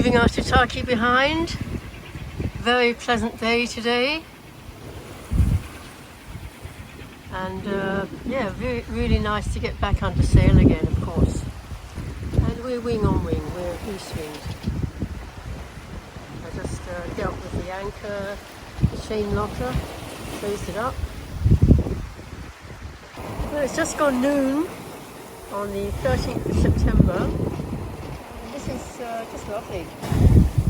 leaving Aitutaki behind. Very pleasant day today. And yeah, really nice to get back under sail again, of course. And we're wing on wing, we're east wind. I just dealt with the anchor, the chain locker, closed it up. Well, it's just gone noon on the 13th of September. And this is just lovely.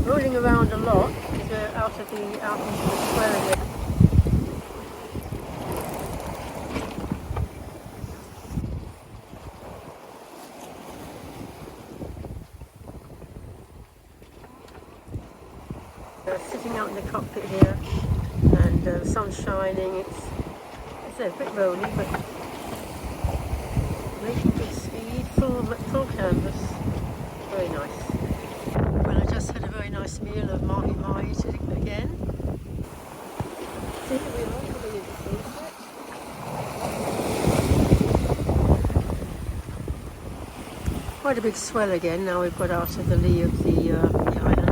Rolling around a lot because we're out into the swell again. Sitting out in the cockpit here, and the sun's shining. It's a bit rolly, but making good speed, full canvas, very nice. Well, I just had a very nice meal of mahi again. So here we are coming into sunset. Quite a big swell again. Now we've got out of the lee of the island.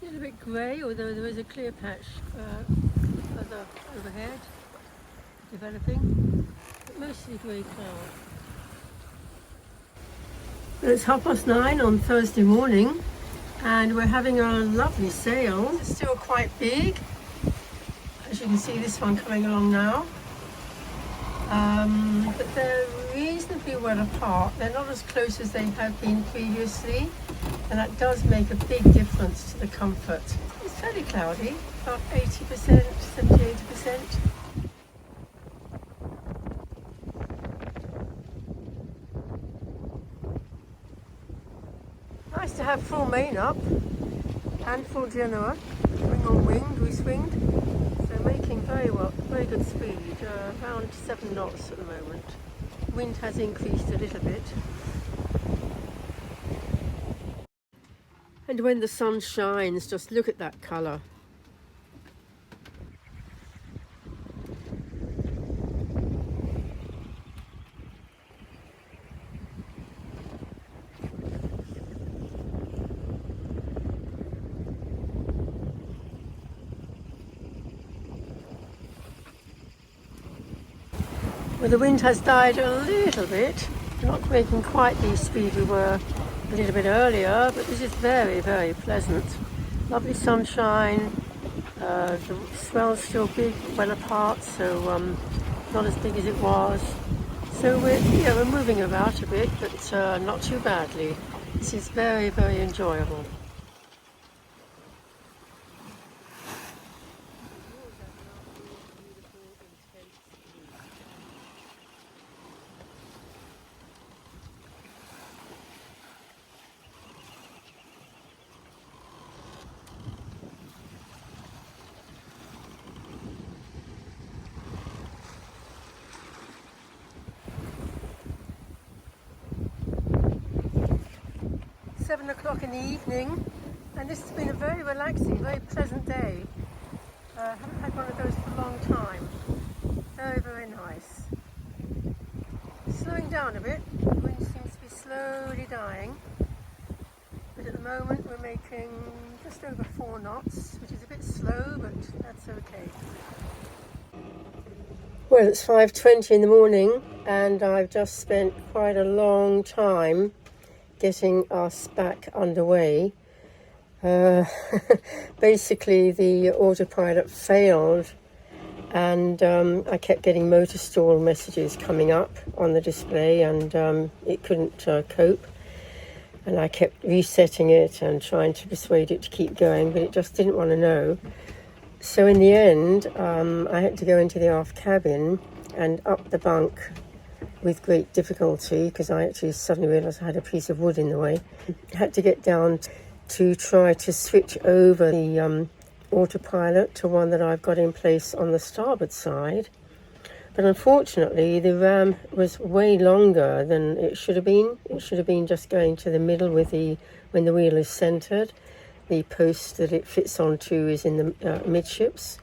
A bit grey, although there is a clear patch further overhead developing, but mostly grey cloud. Well, it's 9:30 on Thursday morning and we're having a lovely sail. It's still quite big, as you can see this one coming along now, but they're reasonably well apart. They're not as close as they have been previously, and that does make a big difference to the comfort. It's fairly cloudy, about 80%, 70-80%. Nice to have full main up and full genoa, wing on wing, goose winged. So making very good speed, around 7 knots at the moment. Wind has increased a little bit. And when the sun shines, just look at that colour. Well, the wind has died a little bit, not making quite the speed we were a little bit earlier, but this is very pleasant. Lovely sunshine, the swell's still big, well apart, so not as big as it was. So we're moving about a bit, but not too badly. This is very enjoyable. It's 7 o'clock in the evening, and this has been a very relaxing, very pleasant day. Haven't had one of those for a long time. Very nice. Slowing down a bit, the wind seems to be slowly dying, but at the moment we're making just over 4 knots, which is a bit slow, but that's okay. Well, it's 5:20 in the morning and I've just spent quite a long time getting us back underway. Basically the autopilot failed and I kept getting motor stall messages coming up on the display, and it couldn't cope. And I kept resetting it and trying to persuade it to keep going, but it just didn't want to know. So in the end, I had to go into the aft cabin and up the bunk with great difficulty, because I actually suddenly realised I had a piece of wood in the way. I had to get down to try to switch over the autopilot to one that I've got in place on the starboard side. But unfortunately, the ram was way longer than it should have been. It should have been just going to the middle with when the wheel is centred. The post that it fits onto is in the midships.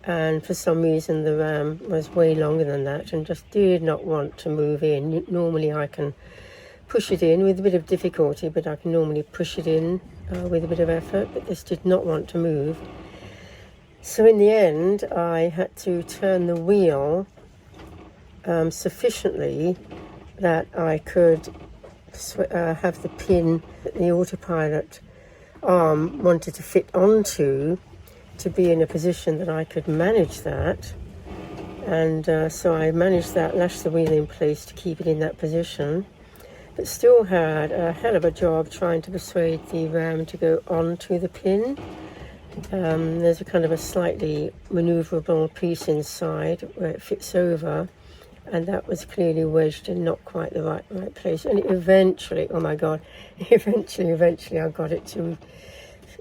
And for some reason, the ram was way longer than that and just did not want to move in. Normally, I can push it in with a bit of difficulty, but I can normally push it in with a bit of effort. But this did not want to move. So in the end, I had to turn the wheel sufficiently that I could have the pin that the autopilot arm wanted to fit onto to be in a position that I could manage that. And so I managed that, lashed the wheel in place to keep it in that position, but still had a hell of a job trying to persuade the ram to go onto the pin. There's a kind of a slightly manoeuvrable piece inside where it fits over, and that was clearly wedged in not quite the right place. And eventually, oh my God, eventually I got it to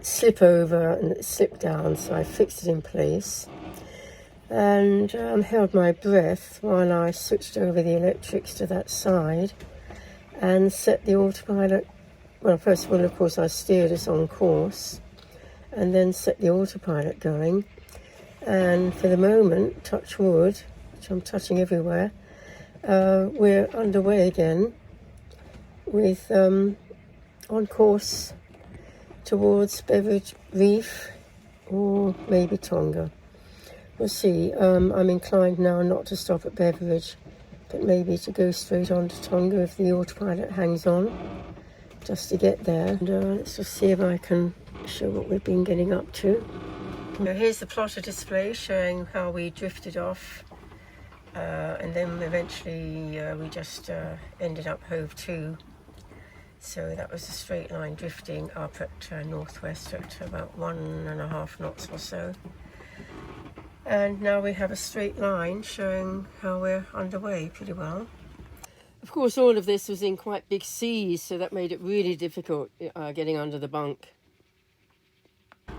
slip over and it slipped down, so I fixed it in place and held my breath while I switched over the electrics to that side and set the autopilot. Well, first of all, of course, I steered us on course and then set the autopilot going. And for the moment, touch wood, which I'm touching everywhere, we're underway again with on course towards Beveridge Reef or maybe Tonga. We'll see. I'm inclined now not to stop at Beveridge, but maybe to go straight on to Tonga if the autopilot hangs on, just to get there. And let's just see if I can show what we've been getting up to. So here's the plotter display showing how we drifted off, and then eventually we just ended up hove to. So that was a straight line drifting up at northwest at about 1.5 knots or so. And now we have a straight line showing how we're underway pretty well. Of course, all of this was in quite big seas, so that made it really difficult getting under the bunk.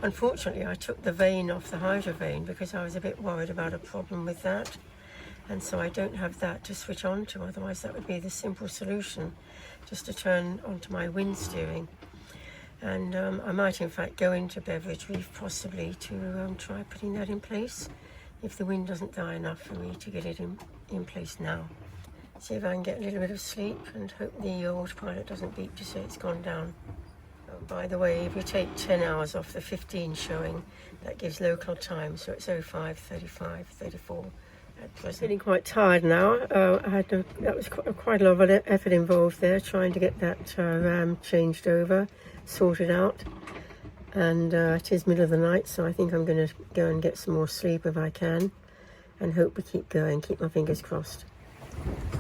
Unfortunately, I took the vane off the hydro vane because I was a bit worried about a problem with that. And so I don't have that to switch on to, otherwise that would be the simple solution, just to turn onto my wind steering. And I might in fact go into Beveridge Reef possibly to try putting that in place if the wind doesn't die enough for me to get it in place now. See if I can get a little bit of sleep and hope the autopilot doesn't beep to say it's gone down. Oh, by the way, if we take 10 hours off the 15 showing, that gives local time, so it's 05:35, 34 at present. Feeling quite tired now. That was quite a lot of effort involved there, trying to get that ram changed over, sorted out. And it is middle of the night, so I think I'm going to go and get some more sleep if I can, and hope we keep going, keep my fingers crossed.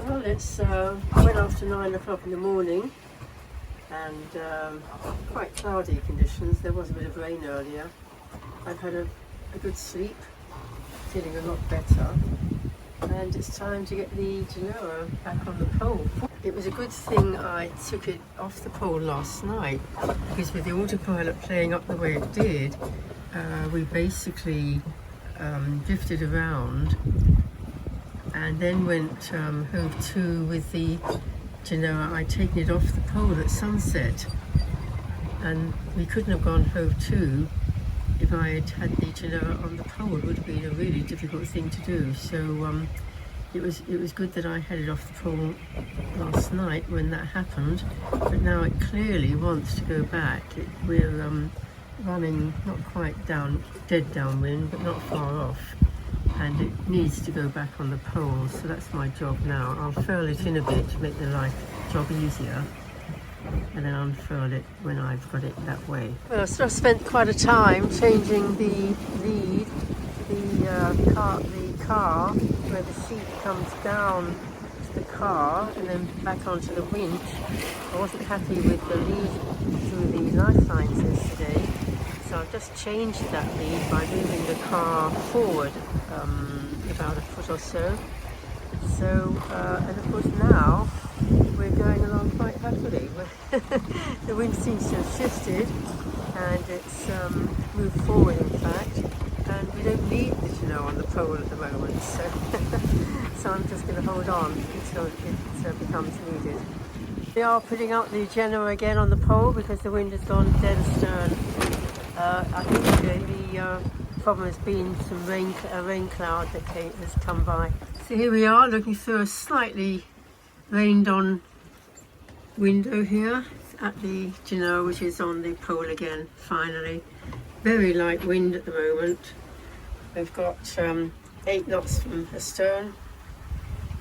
Well, it's well after 9 o'clock in the morning, and quite cloudy conditions. There was a bit of rain earlier. I've had a good sleep, feeling a lot better, and it's time to get the Jeanne back on the pole. It was a good thing I took it off the pole last night, because with the autopilot playing up the way it did, we basically drifted around and then went hove to with the Jeanne. I'd taken it off the pole at sunset, and we couldn't have gone hove to if I had had the Jeanne on the pole. It would have been a really difficult thing to do. So it was good that I had it off the pole last night when that happened, but now it clearly wants to go back. We're running not quite dead downwind, but not far off, and it needs to go back on the pole, so that's my job now. I'll furl it in a bit to make the job easier, and then unfurl it when I've got it that way. Well, so I spent quite a time changing the lead, the car where the seat comes down the car and then back onto the winch. I wasn't happy with the lead through the lifelines yesterday, so I've just changed that lead by moving the car forward about a foot or so. So, and of course now we're going along quite happily. The wind seems to have shifted and it's moved forward in fact, and we don't need the Jeanne on the pole at the moment, so, so I'm just going to hold on until it becomes needed. We are putting out the Jeanne again on the pole because the wind has gone dead astern. I think the problem has been a rain cloud that has come by. So here we are looking through a slightly rained on window here at the Jeanne, which is on the pole again finally. Very light wind at the moment. We've got 8 knots from astern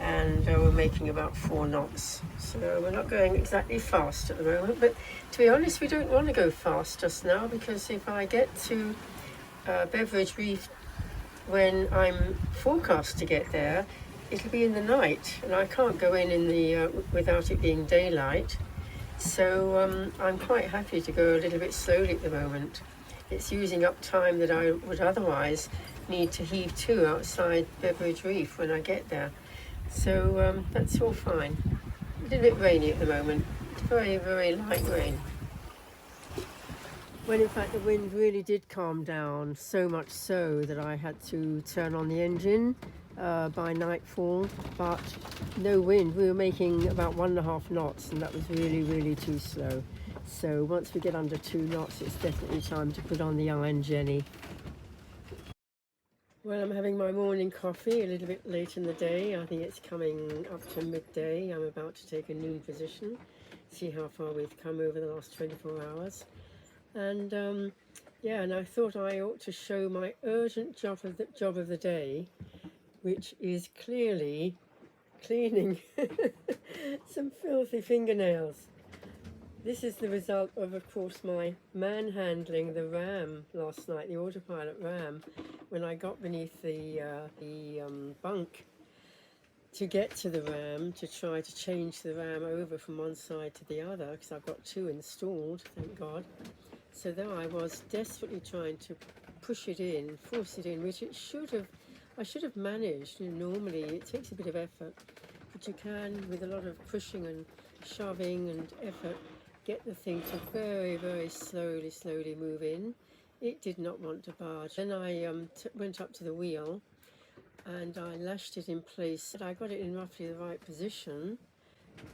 and we're making about 4 knots. So we're not going exactly fast at the moment, but to be honest we don't want to go fast just now, because if I get to Beveridge Reef when I'm forecast to get there, it'll be in the night and I can't go in the without it being daylight. So I'm quite happy to go a little bit slowly at the moment. It's using up time that I would otherwise need to heave to outside Beveridge Reef when I get there. So that's all fine. A little bit rainy at the moment. It's very, very light rain. When in fact the wind really did calm down, so much so that I had to turn on the engine by nightfall, but no wind. We were making about 1.5 knots and that was really, really too slow. So once we get under 2 knots, it's definitely time to put on the iron Jenny. Well, I'm having my morning coffee a little bit late in the day. I think it's coming up to midday. I'm about to take a noon position, see how far we've come over the last 24 hours. And yeah, and I thought I ought to show my urgent job of the day, which is clearly cleaning some filthy fingernails. This is the result of course, my manhandling the ram last night, the Autopilot ram, when I got beneath the bunk to get to the ram, to try to change the ram over from one side to the other, because I've got 2 installed, thank God. So there I was desperately trying to push it in, force it in, which I should have managed. You know, normally it takes a bit of effort, but you can, with a lot of pushing and shoving and effort, get the thing to very, very slowly move in. It did not want to barge. Then I went up to the wheel and I lashed it in place. I got it in roughly the right position.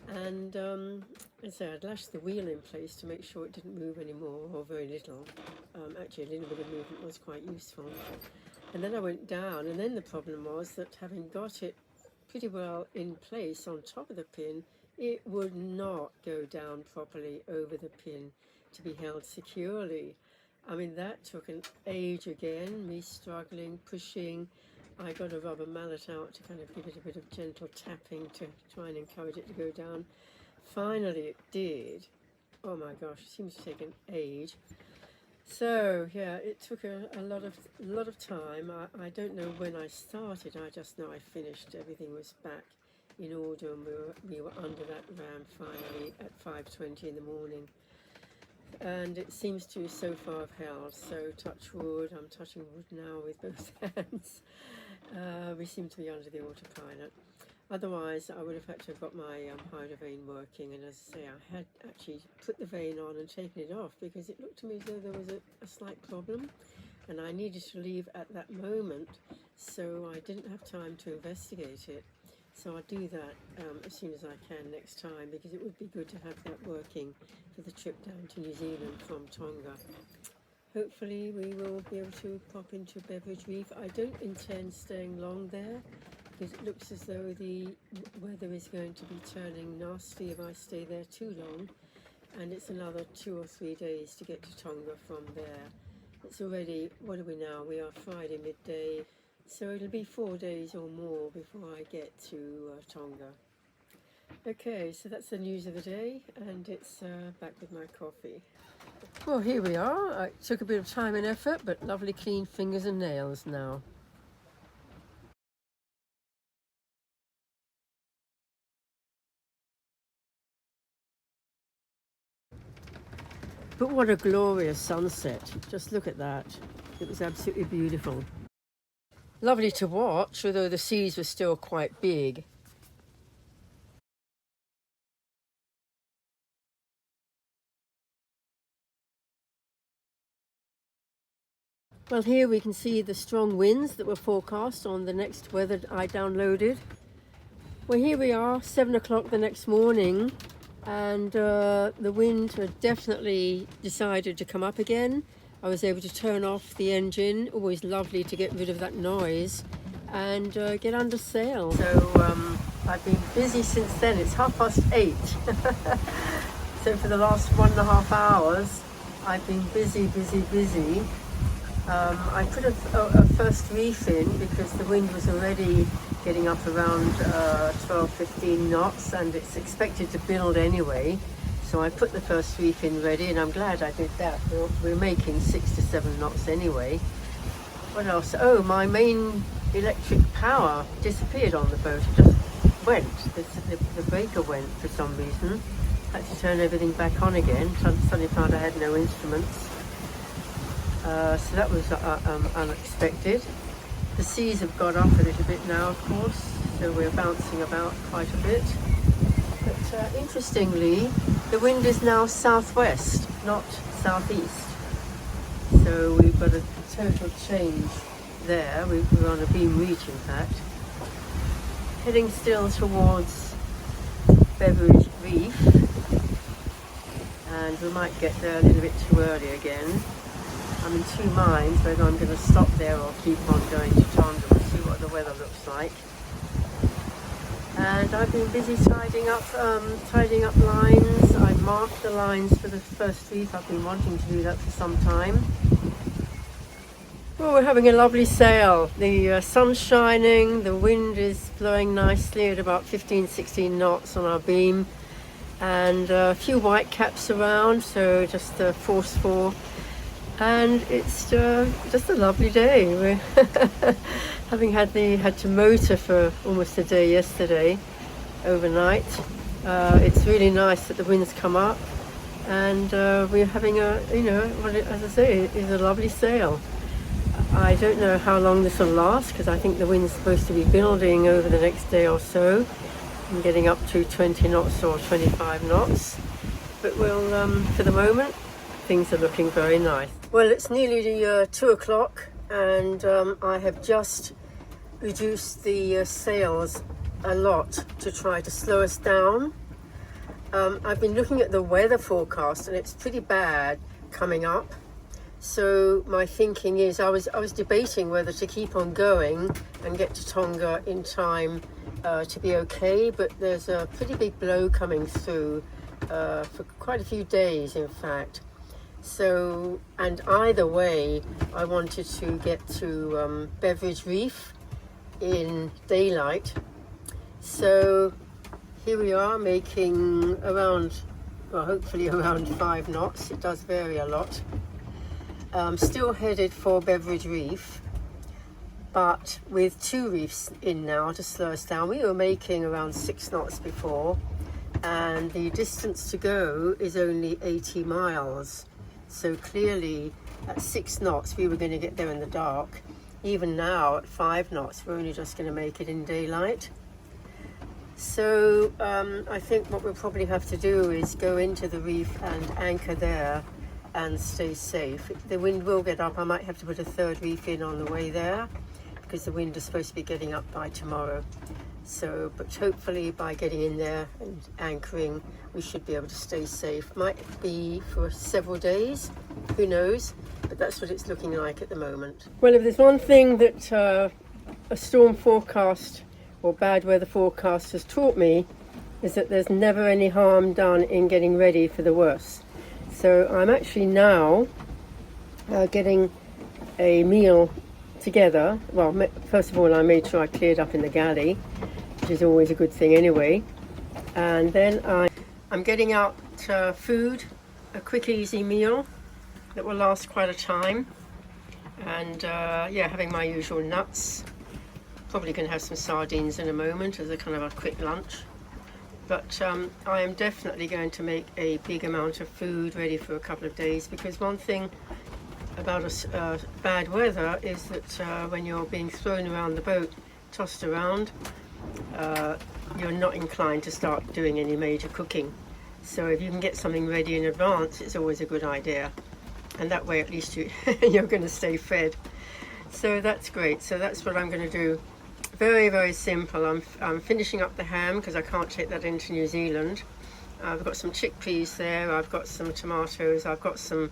And as I said, I'd lashed the wheel in place to make sure it didn't move anymore, or very little. Actually, a little bit of movement was quite useful. And then I went down, and then the problem was that having got it pretty well in place on top of the pin, it would not go down properly over the pin to be held securely. I mean, that took an age again, me struggling, pushing. I got a rubber mallet out to kind of give it a bit of gentle tapping to try and encourage it to go down. Finally it did. Oh my gosh, it seems to take an age. So yeah, it took a lot of time. I don't know when I started, I just know I finished. Everything was back in order and we were under that ram finally at 5:20 in the morning. And it seems to so far have held, so touch wood. I'm touching wood now with both hands. We seem to be under the autopilot. Otherwise I would have had to have got my hider vane working, and as I say, I had actually put the vane on and taken it off because it looked to me as though there was a slight problem and I needed to leave at that moment, so I didn't have time to investigate it. So I'll do that as soon as I can next time, because it would be good to have that working for the trip down to New Zealand from Tonga. Hopefully we will be able to pop into Beveridge Reef. I don't intend staying long there because it looks as though the weather is going to be turning nasty if I stay there too long, and it's another 2 or 3 days to get to Tonga from there. It's already, what are we now? We are Friday midday. So it'll be 4 days or more before I get to Tonga. Okay, so that's the news of the day, and it's back with my coffee. Well, here we are. It took a bit of time and effort, but lovely clean fingers and nails now. But what a glorious sunset. Just look at that. It was absolutely beautiful. Lovely to watch, although the seas were still quite big. Well, here we can see the strong winds that were forecast on the next weather I downloaded. Well, here we are, 7 o'clock the next morning, and the wind had definitely decided to come up again. I was able to turn off the engine, always lovely to get rid of that noise, and get under sail. So I've been busy since then. It's 8:30. So for the last 1.5 hours, I've been busy. I put a first reef in because the wind was already getting up around 12-15 knots, and it's expected to build anyway. So I put the first reef in ready, and I'm glad I did that. We're making 6 to 7 knots anyway. What else? Oh, my main electric power disappeared on the boat. It just went. The breaker went for some reason. Had to turn everything back on again. Suddenly found I had no instruments. So that was unexpected. The seas have got up a little bit now, of course, so we're bouncing about quite a bit. But interestingly, the wind is now southwest, not southeast. So we've got a total change there. We're on a beam reach, in fact. Heading still towards Beveridge Reef, and we might get there a little bit too early again. I'm in two minds whether I'm going to stop there or keep on going to Tonga and see what the weather looks like. And I've been busy tidying up lines. I marked the lines for the first reef. I've been wanting to do that for some time. Well, we're having a lovely sail. The sun's shining, the wind is blowing nicely at about 15-16 knots on our beam, and a few white caps around, so just forceful. And it's just a lovely day. We're having had to motor for almost a day yesterday, overnight. It's really nice that the winds come up, and we're having as I say, it's a lovely sail. I don't know how long this will last, because I think the wind's supposed to be building over the next day or so and getting up to 20 knots or 25 knots. But we'll, for the moment, things are looking very nice. Well, it's nearly 2 o'clock, and I have just reduced the sails a lot to try to slow us down. I've been looking at the weather forecast, and it's pretty bad coming up. So my thinking is, I was debating whether to keep on going and get to Tonga in time to be okay, but there's a pretty big blow coming through for quite a few days, in fact. So, and either way, I wanted to get to Beveridge Reef in daylight. So here we are, making around, well, hopefully around 5 knots. It does vary a lot. Still headed for Beveridge Reef, but with 2 reefs in now to slow us down. We were making around 6 knots before, and the distance to go is only 80 miles. So clearly at 6 knots we were going to get there in the dark. Even now at 5 knots we're only just going to make it in daylight. So I think what we'll probably have to do is go into the reef and anchor there and stay safe. The wind will get up. I might have to put a 3rd reef in on the way there, because the wind is supposed to be getting up by tomorrow. So, but hopefully by getting in there and anchoring, we should be able to stay safe. Might be for several days, who knows, but that's what it's looking like at the moment. Well, if there's one thing that a storm forecast or bad weather forecast has taught me, is that there's never any harm done in getting ready for the worst. So I'm actually now getting a meal together. Well, first of all, I made sure I cleared up in the galley, which is always a good thing anyway. And then I'm getting out food, a quick easy meal that will last quite a time. And yeah, having my usual nuts. Probably going to have some sardines in a moment as a kind of a quick lunch. But I am definitely going to make a big amount of food ready for a couple of days, because one thing about bad weather is that when you're being thrown around the boat, tossed around, you're not inclined to start doing any major cooking. So if you can get something ready in advance, it's always a good idea. And that way at least you're going to stay fed. So that's great. So that's what I'm going to do. Very, very simple. I'm finishing up the ham because I can't take that into New Zealand. I've got some chickpeas there, I've got some tomatoes, I've got some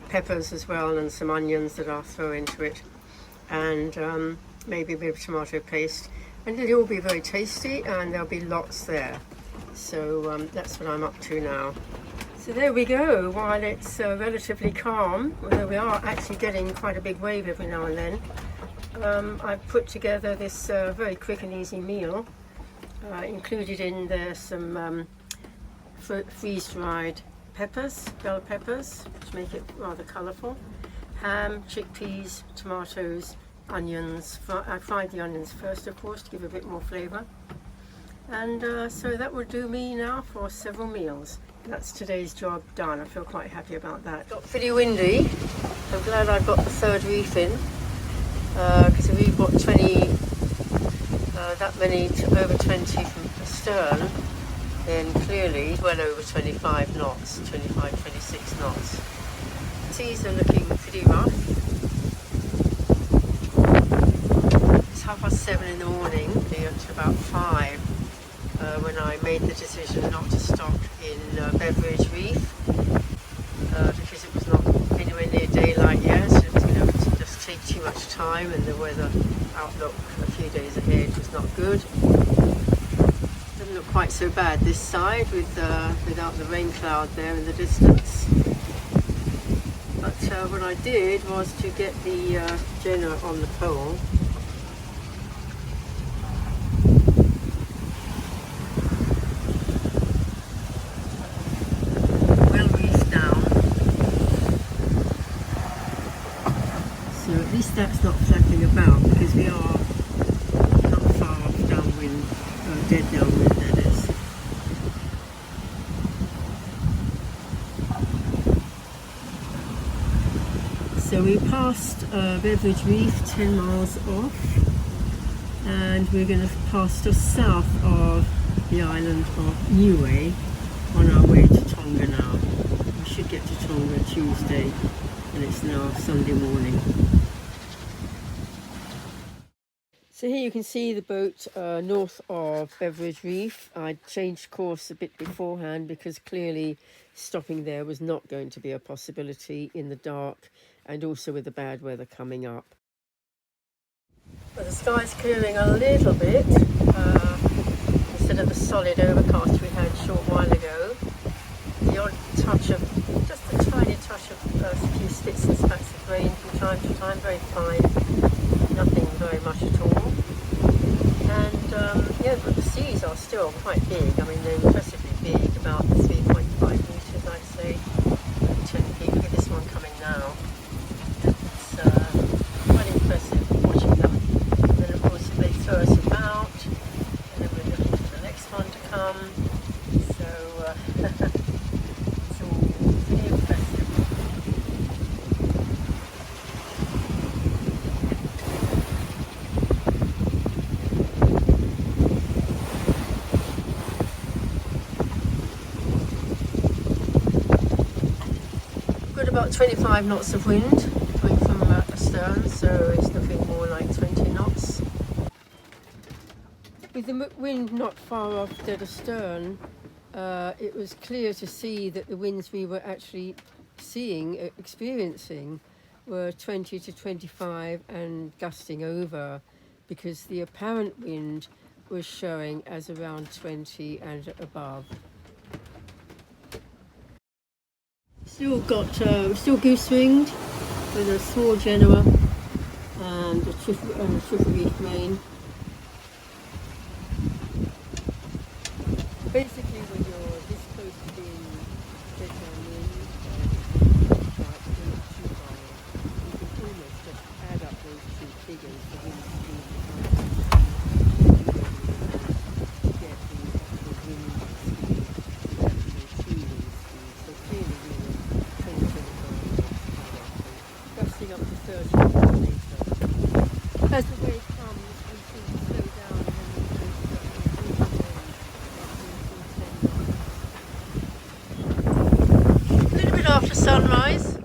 peppers as well, and some onions that I'll throw into it, and maybe a bit of tomato paste, and it'll all be very tasty, and there'll be lots there. So that's what I'm up to now. So there we go. While it's relatively calm, although we are actually getting quite a big wave every now and then, I've put together this very quick and easy meal. Included in there some freeze-dried peppers, bell peppers, which make it rather colourful, ham, chickpeas, tomatoes, onions. I fried the onions first, of course, to give a bit more flavour. And so that will do me now for several meals. That's today's job done. I feel quite happy about that. Got pretty windy. I'm glad I've got the third reef in, because if we've got 20, that many to over 20 from astern, then clearly well over 25 knots, 25, 26 knots. Seas are looking pretty rough. It's 7:30 in the morning, it's about 5, when I made the decision not to stop in Beveridge Reef, because it was not anywhere near daylight yet. It would just take too much time, and the weather outlook a few days ahead was not good. Doesn't look quite so bad this side without the rain cloud there in the distance. But what I did was to get the Jeanne on the pole. Well reefed down. So at least that's not flapping about, because we are not far off downwind, dead downwind that is. So we passed Beveridge Reef 10 miles off, and we're going to pass just south of the island of Niue on our way to Tonga now. We should get to Tonga Tuesday, and it's now Sunday morning. So here you can see the boat north of Beveridge Reef. I changed course a bit beforehand because clearly stopping there was not going to be a possibility in the dark, and also with the bad weather coming up. Well, the sky's clearing a little bit, instead of the solid overcast we had a short while ago. The odd touch of, just a tiny touch of a few spits and spats of rain from time to time, very fine, nothing very much at all. And yeah, but the seas are still quite big. I mean, they're impressively big, about 3.5 metres I'd say, 10 feet. Look at this one coming now. It's quite impressive watching them. And then of course they throw us about, and then we're looking for the next one to come. So it's all pretty impressive. About 25 knots of wind coming from astern, so it's looking more like 20 knots. With the wind not far off dead astern, it was clear to see that the winds we were actually experiencing were 20 to 25 and gusting over, because the apparent wind was showing as around 20 and above. Still goose winged with a small Genoa and a triple reef main. Basically, when you're this close to being dead downwind, like you're not too high, you can almost just add up those two figures, the wind speed and the wind sunrise.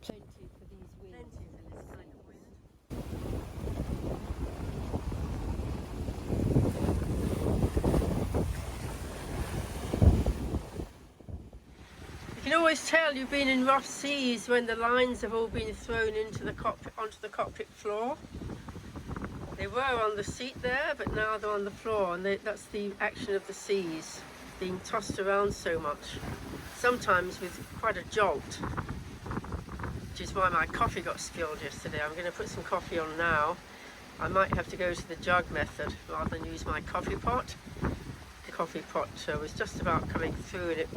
Plenty for these winds. Plenty for this kind of wind. You can always tell you've been in rough seas when the lines have all been thrown into the cockpit, onto the cockpit floor. They were on the seat there, but now they're on the floor, and that's the action of the seas being tossed around so much, sometimes with quite a jolt. Which is why my coffee got spilled yesterday. I'm going to put some coffee on now. I might have to go to the jug method rather than use my coffee pot. The coffee pot was just about coming through, and it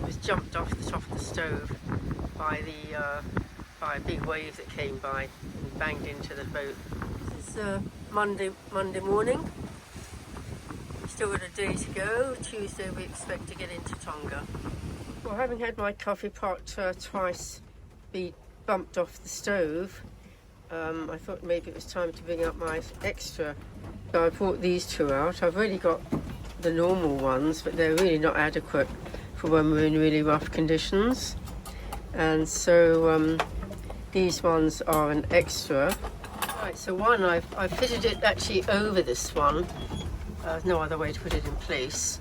was jumped off the top of the stove by a big wave that came by and banged into the boat. This is Monday morning. Still got a day to go. Tuesday we expect to get into Tonga. Well, having had my coffee pot twice be bumped off the stove, I thought maybe it was time to bring up my extra. So I brought these two out. I've already got the normal ones, but they're really not adequate for when we're in really rough conditions. And so these ones are an extra. Right, so one I've fitted it actually over this one. There's no other way to put it in place.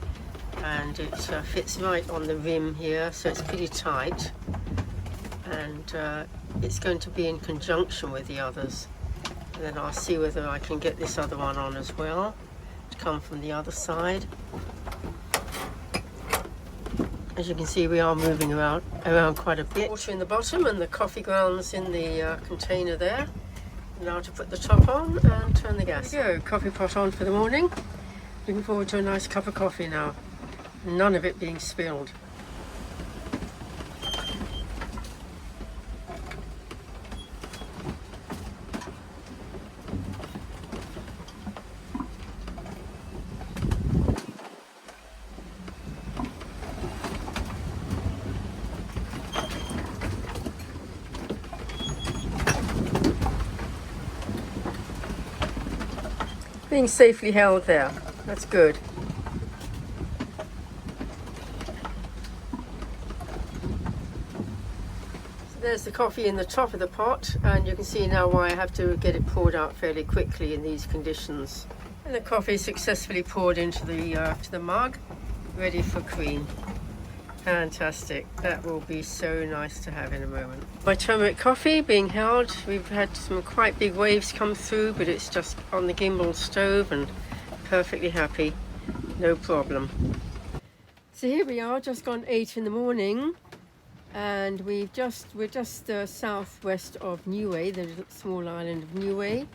And it fits right on the rim here, so it's pretty tight, and it's going to be in conjunction with the others, and then I'll see whether I can get this other one on as well to come from the other side. As you can see, we are moving around quite a bit. Water in the bottom and the coffee grounds in the container there. Now to put the top on and turn the gas. There we go, coffee pot on for the morning. Looking forward to a nice cup of coffee now. None of it being spilled. Being safely held there. That's good. There's the coffee in the top of the pot, and you can see now why I have to get it poured out fairly quickly in these conditions. And the coffee successfully poured into the mug, ready for cream. Fantastic. That will be so nice to have in a moment. My turmeric coffee being held. We've had some quite big waves come through, but it's just on the gimbal stove and perfectly happy. No problem. So here we are, just gone 8 in the morning. And we're just southwest of Niue, the small island of Niue,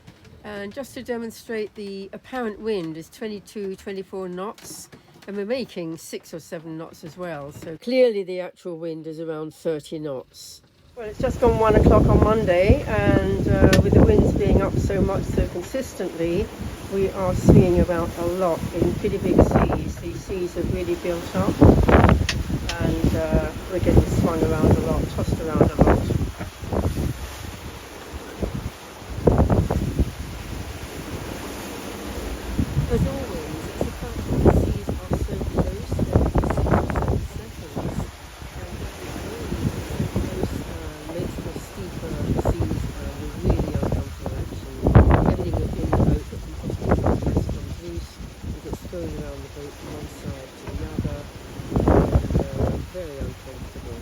and just to demonstrate, the apparent wind is 22-24 knots, and we're making 6 or 7 knots as well, so clearly the actual wind is around 30 knots. Well, it's just gone 1 o'clock on Monday, and with the winds being up so much so consistently, we are swinging about a lot in pretty big seas. These seas have really built up, and we're getting swung around a lot, tossed around a lot. As always, it's the fact that the seas are so close every 6 or 7 seconds, and that the waves are so close makes the steeper seas with really uncomfortable action. Everything within the boat that can possibly compress comes loose and gets thrown around the boat from one side to the other, and very uncomfortable.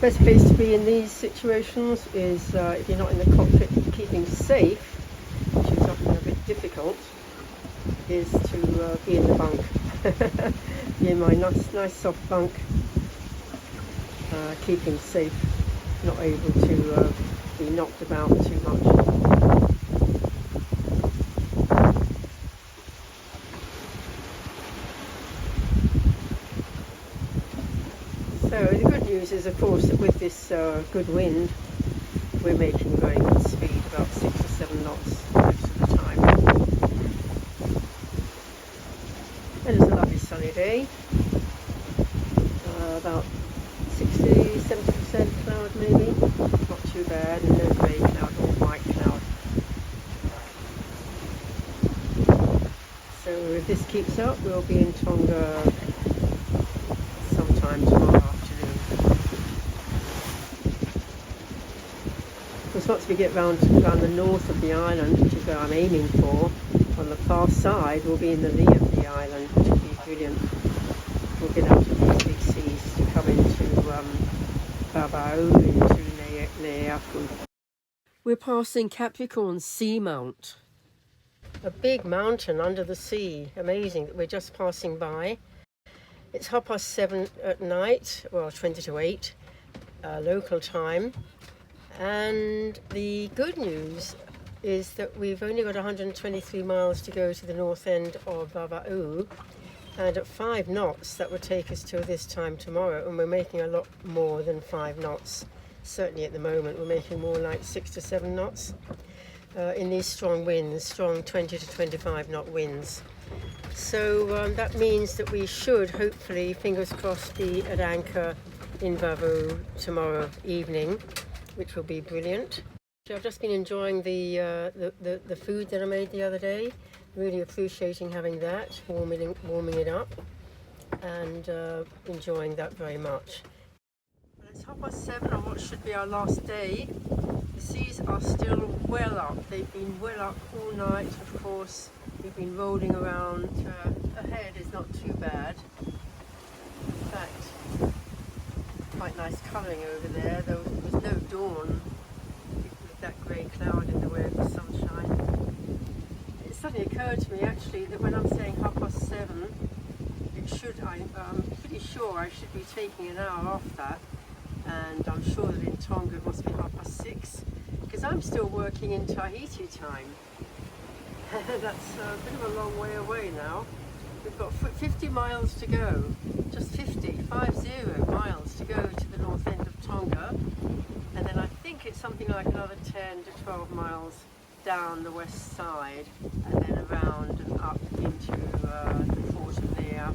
Best place to be in these situations is if you're not in the cockpit keeping safe, which is often a bit difficult, is to be in the bunk. Be in my nice soft bunk, keeping safe, not able to be knocked about too much. So the good news is, of course, that with this good wind, we're making very good speed, about 6 or 7 knots most of the time. And it's a lovely sunny day, about 60–70% cloud maybe, not too bad, and no grey cloud or white cloud. So if this keeps up, we'll be in Tonga sometime tomorrow afternoon. Of course, once we get round the north of the island, which is where I'm aiming for, on the far side, we'll be in the lee of the island, which will be brilliant. We'll get out of these big seas to come into Vava'u, into Niue. We're passing Capricorn Seamount, a big mountain under the sea. Amazing that we're just passing by. It's 7:30 at night, well 20 to 8 local time, and the good news is that we've only got 123 miles to go to the north end of Vava'u, and at 5 knots that would take us till this time tomorrow, and we're making a lot more than 5 knots. Certainly at the moment we're making more like 6 to 7 knots in these strong winds, strong 20 to 25 knot winds. So that means that we should hopefully, fingers crossed, be at anchor in Vava'u tomorrow evening, which will be brilliant. So I've just been enjoying the food that I made the other day, really appreciating having that, warming it up, and enjoying that very much. Well, it's 7:30 on what should be our last day. The seas are still well up. They've been well up all night, of course. We've been rolling around. Ahead is not too bad. In fact, quite nice colouring over there, though there was no dawn with that grey cloud in the way of the sunshine. It suddenly occurred to me actually that when I'm saying 7:30, I'm pretty sure I should be taking an hour off that, and I'm sure that in Tonga it must be 6:30, because I'm still working in Tahiti time. That's a bit of a long way away now. We've got 50 miles to go, just 50 miles to go to the north end of Tonga, and then I think it's something like another 10 to 12 miles down the west side, and then around and up into the port of Niue.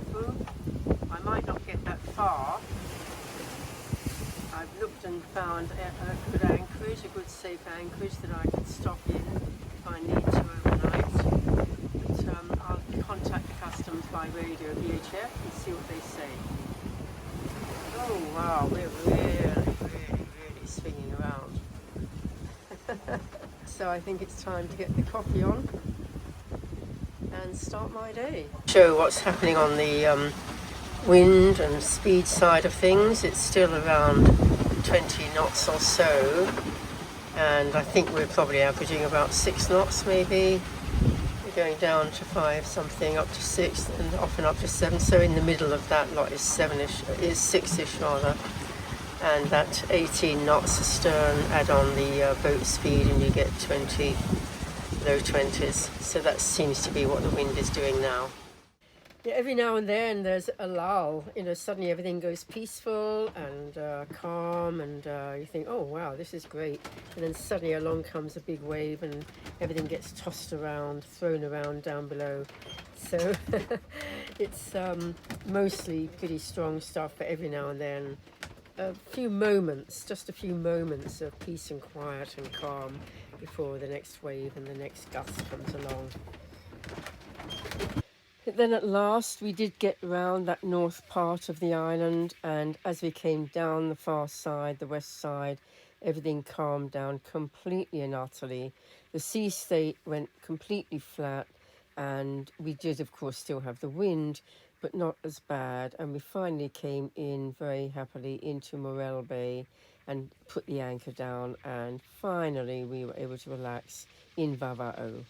I might not get that far. I've looked and found a good anchorage, a good safe anchorage that I could stop in if I need to overnight. But I'll contact the customs by radio, VHF, and see what they say. Oh wow, we're really swinging around. So I think it's time to get the coffee on and start my day. Show what's happening on the wind and speed side of things. It's still around 20 knots or so, and I think we're probably averaging about 6 knots maybe. We're going down to 5 something, up to 6, and often up to 7, so in the middle of that lot is 6ish rather, and that 18 knots astern, add on the boat speed and you get 20, low 20s, so that seems to be what the wind is doing now. Yeah, every now and then there's a lull, suddenly everything goes peaceful and calm, and you think, oh wow, this is great, and then suddenly along comes a big wave and everything gets tossed around, thrown around down below. So it's mostly pretty strong stuff, but every now and then just a few moments of peace and quiet and calm before the next wave and the next gust comes along. But then at last we did get around that north part of the island, and as we came down the far side, the west side, everything calmed down completely and utterly. The sea state went completely flat, and we did of course still have the wind, but not as bad, and we finally came in very happily into Morel Bay and put the anchor down, and finally we were able to relax in Vava'u.